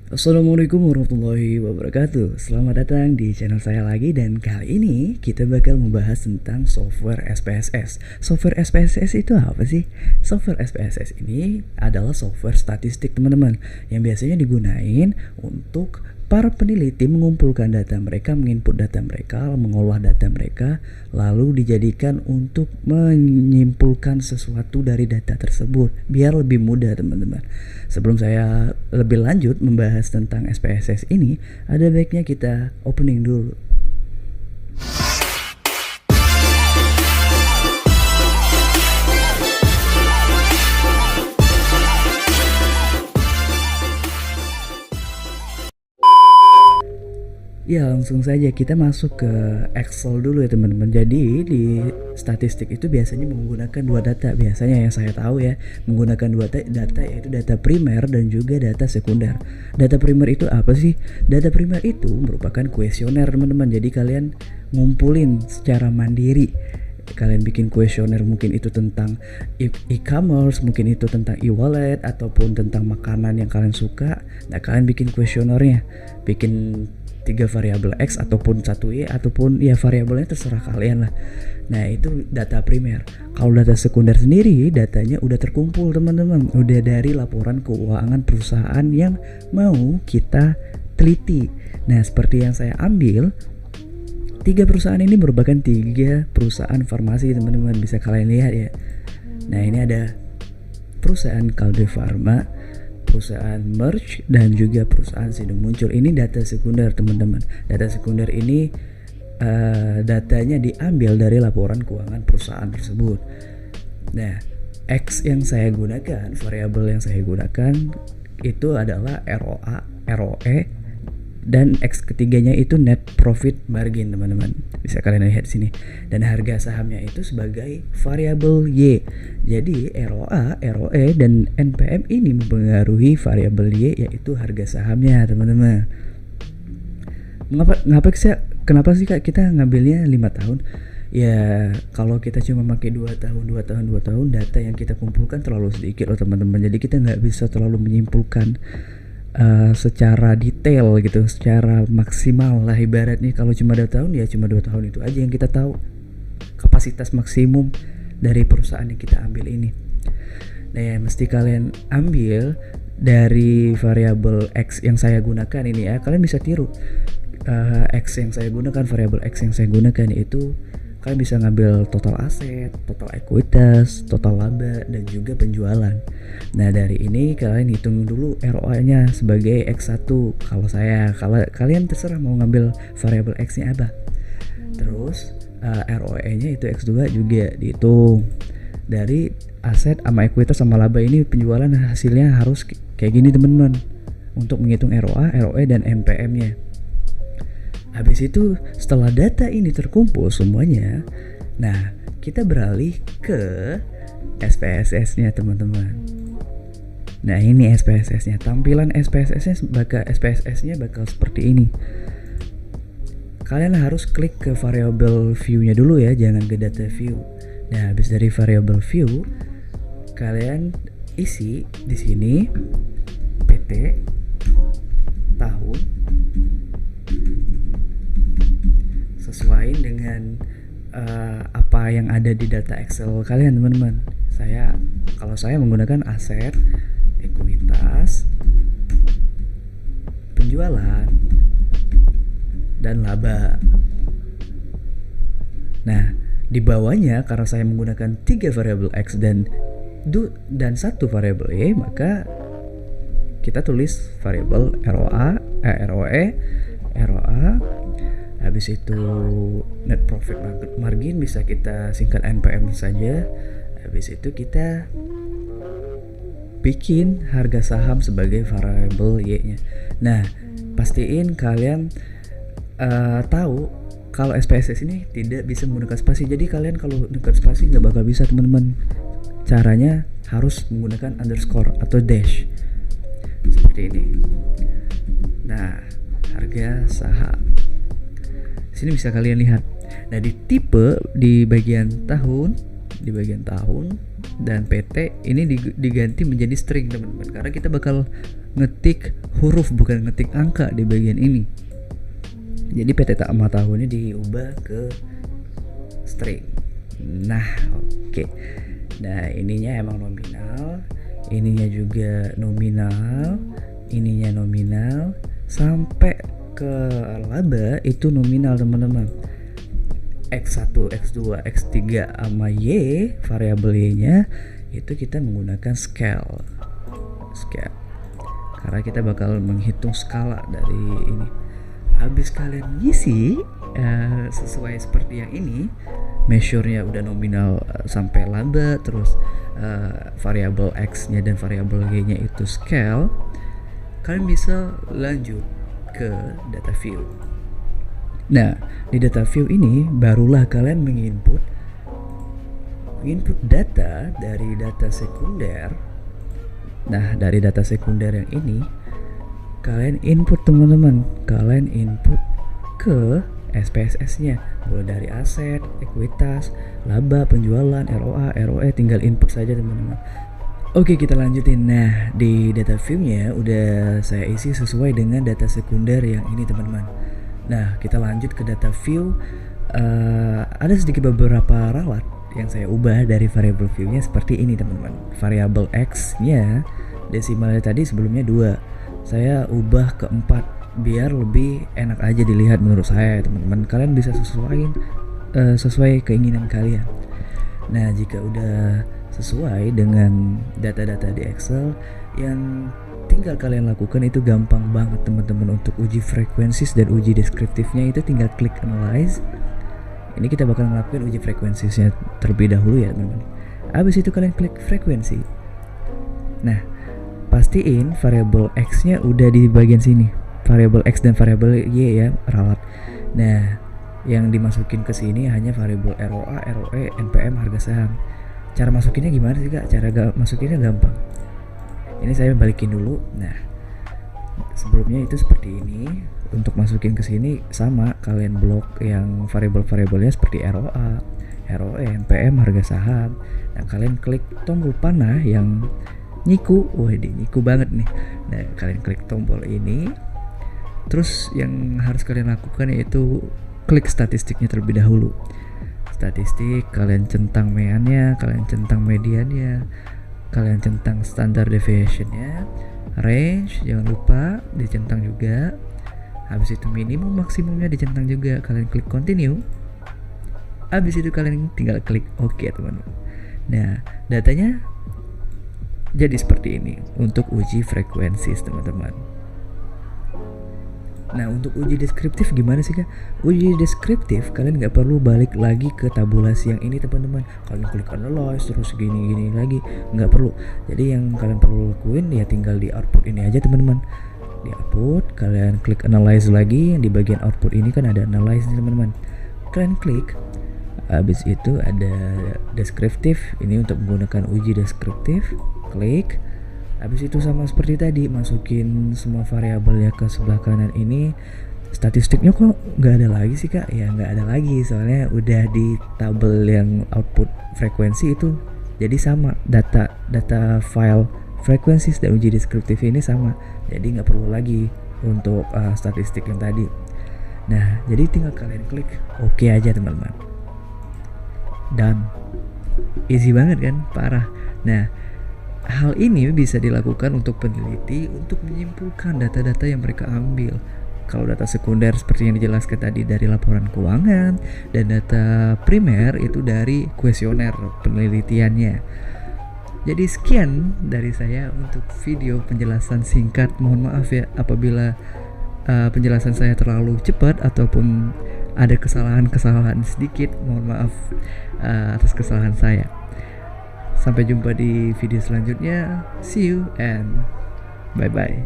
Assalamualaikum warahmatullahi wabarakatuh. Selamat datang di channel saya lagi, dan kali ini kita bakal membahas tentang software SPSS. Software SPSS itu apa sih? Software SPSS ini adalah software statistik teman-teman, yang biasanya digunain untuk para peneliti mengumpulkan data mereka, menginput data mereka, mengolah data mereka, lalu dijadikan untuk menyimpulkan sesuatu dari data tersebut biar lebih mudah teman-teman. Sebelum saya lebih lanjut membahas tentang SPSS ini, ada baiknya kita opening dulu. Ya, langsung saja kita masuk ke Excel dulu ya teman-teman. Jadi di statistik itu biasanya menggunakan dua data, biasanya yang saya tahu ya, menggunakan dua data, yaitu data primer dan juga data sekunder. Data primer itu apa sih? Data primer itu merupakan kuesioner teman-teman. Jadi kalian ngumpulin secara mandiri. Kalian bikin kuesioner, mungkin itu tentang e-commerce, mungkin itu tentang e-wallet, ataupun tentang makanan yang kalian suka. Nah, kalian bikin kuesionernya, bikin 3 variabel X ataupun 1 Y, ataupun ya variabelnya terserah kalian lah. Nah, itu data primer. Kalau data sekunder sendiri, datanya udah terkumpul teman-teman, udah dari laporan keuangan perusahaan yang mau kita teliti. Nah, seperti yang saya ambil, 3 perusahaan ini merupakan 3 perusahaan farmasi teman-teman, bisa kalian lihat ya. Nah, ini ada perusahaan Kalbe Farma, perusahaan Merch, dan juga perusahaan Sido Muncul. Ini data sekunder teman-teman. Data sekunder ini datanya diambil dari laporan keuangan perusahaan tersebut. Nah, X yang saya gunakan, variabel yang saya gunakan itu adalah ROA, ROE, dan X ketiganya itu net profit margin teman-teman, bisa kalian lihat di sini. Dan harga sahamnya itu sebagai variabel Y. Jadi ROA, ROE, dan NPM ini mempengaruhi variabel Y, yaitu harga sahamnya teman-teman. Kenapa sih kak kita ngambilnya 5 tahun? Ya, kalau kita cuma pakai 2 tahun, data yang kita kumpulkan terlalu sedikit loh teman-teman. Jadi kita nggak bisa terlalu menyimpulkan secara detail gitu, secara maksimal lah ibaratnya. Kalau cuma 2 tahun ya cuma 2 tahun itu aja yang kita tahu, kapasitas maksimum dari perusahaan yang kita ambil ini. Nah, ya mesti kalian ambil dari variabel X yang saya gunakan ini ya. Kalian bisa tiru X yang saya gunakan, variabel X yang saya gunakan itu kalian bisa ngambil total aset, total ekuitas, total laba, dan juga penjualan. Nah, dari ini kalian hitung dulu ROA-nya sebagai X1. Kalau kalian terserah mau ngambil variabel X-nya apa. Terus ROE-nya itu X2 juga dihitung. Dari aset sama ekuitas sama laba ini, penjualan hasilnya harus kayak gini teman-teman, untuk menghitung ROA, ROE, dan NPM-nya. Habis itu setelah data ini terkumpul semuanya, nah kita beralih ke SPSS-nya teman-teman. Nah, ini SPSS-nya. Tampilan SPSS-nya bakal seperti ini. Kalian harus klik ke variable view-nya dulu ya, jangan ke data view. Nah, habis dari variable view, kalian isi di sini PT, tahun, sesuai dengan apa yang ada di data Excel kalian teman-teman. Kalau saya menggunakan aset, ekuitas, penjualan, dan laba. Nah, di bawahnya karena saya menggunakan 3 variabel X dan 1 variabel Y, maka kita tulis variabel ROA, ROE, ROA. Habis itu net profit margin bisa kita singkat NPM saja. Habis itu kita bikin harga saham sebagai variabel Y-nya. Nah, pastiin kalian tahu kalau SPSS ini tidak bisa menggunakan spasi. Jadi kalian kalau menggunakan spasi nggak bakal bisa teman-teman. Caranya harus menggunakan underscore atau dash seperti ini. Nah, harga saham sini bisa kalian lihat. Nah, di tipe di bagian tahun dan PT ini diganti menjadi string teman-teman, karena kita bakal ngetik huruf bukan ngetik angka di bagian ini. Jadi PT Tama Tahu ini diubah ke string. Nah, oke. Nah, ininya emang nominal, ininya juga nominal, ininya nominal, sampai ke laba itu nominal teman-teman. X1, X2, X3 sama Y, variabel Y-nya itu kita menggunakan scale. Karena kita bakal menghitung skala dari ini. Habis kalian ngisi sesuai seperti yang ini, measure-nya udah nominal sampai laba, terus variabel X-nya dan variabel Y-nya itu scale, kalian bisa lanjut ke data view. Nah, di data view ini barulah kalian menginput data dari data sekunder. Nah, dari data sekunder yang ini kalian input teman-teman, kalian input ke SPSS-nya, mulai dari aset, ekuitas, laba, penjualan, ROA, ROE, tinggal input saja teman-teman. Oke, kita lanjutin. Nah, di data view-nya udah saya isi sesuai dengan data sekunder yang ini teman-teman. Nah, kita lanjut ke data view. Ada sedikit beberapa ralat yang saya ubah dari variable view-nya seperti ini teman-teman. Variable X-nya desimalnya tadi sebelumnya 2, saya ubah ke 4 biar lebih enak aja dilihat menurut saya teman-teman. Kalian bisa sesuai keinginan kalian. Nah, jika udah sesuai dengan data-data di Excel, yang tinggal kalian lakukan itu gampang banget teman-teman. Untuk uji frekuensis dan uji deskriptifnya itu tinggal klik analyze. Ini kita bakal ngelakuin uji frekuensisnya terlebih dahulu ya teman-teman. Habis itu kalian klik frekuensi. Nah, pastiin variabel X-nya udah di bagian sini. Variabel X dan variabel Y ya, ralat. Nah, yang dimasukin ke sini hanya variabel ROA, ROE, NPM, harga saham. Cara masukinnya gimana sih Kak? Cara masukinnya gampang. Ini saya balikin dulu. Nah, sebelumnya itu seperti ini. Untuk masukin ke sini sama, kalian blok yang variabel-variabelnya seperti ROA, ROE, NPM, harga saham. Nah, kalian klik tombol panah yang nyiku. Wah, nyiku banget nih. Nah, kalian klik tombol ini. Terus yang harus kalian lakukan yaitu klik statistiknya terlebih dahulu. Statistik, kalian centang meannya, kalian centang mediannya, kalian centang standard deviationnya, range jangan lupa dicentang juga. Habis itu minimum maksimumnya dicentang juga, kalian klik continue. Habis itu kalian tinggal klik OK teman-teman. Nah, datanya jadi seperti ini untuk uji frekuensis teman-teman. Nah, untuk uji deskriptif gimana sih Kak? Uji deskriptif kalian nggak perlu balik lagi ke tabulasi yang ini teman-teman. Kalian klik analyze terus gini lagi, nggak perlu. Jadi yang kalian perlu lakuin ya tinggal di output ini aja teman-teman. Di output kalian klik analyze lagi. Yang di bagian output ini kan ada analyze nih teman-teman. Kalian klik. Habis itu ada deskriptif. Ini untuk menggunakan uji deskriptif. Klik. Habis itu sama seperti tadi, masukin semua variabelnya ke sebelah kanan ini. Statistiknya kok nggak ada lagi sih Kak? Ya nggak ada lagi, soalnya udah di tabel yang output frekuensi itu. Jadi sama, data file frekuensis dan uji deskriptif ini sama. Jadi nggak perlu lagi untuk statistik yang tadi. Nah, jadi tinggal kalian klik OK aja teman-teman. Dan easy banget kan? Parah. Nah, hal ini bisa dilakukan untuk peneliti untuk menyimpulkan data-data yang mereka ambil. Kalau data sekunder seperti yang dijelaskan tadi dari laporan keuangan, dan data primer itu dari kuesioner penelitiannya. Jadi sekian dari saya untuk video penjelasan singkat. Mohon maaf ya apabila penjelasan saya terlalu cepat ataupun ada kesalahan-kesalahan sedikit. Mohon maaf atas kesalahan saya. Sampai jumpa di video selanjutnya. See you and bye-bye.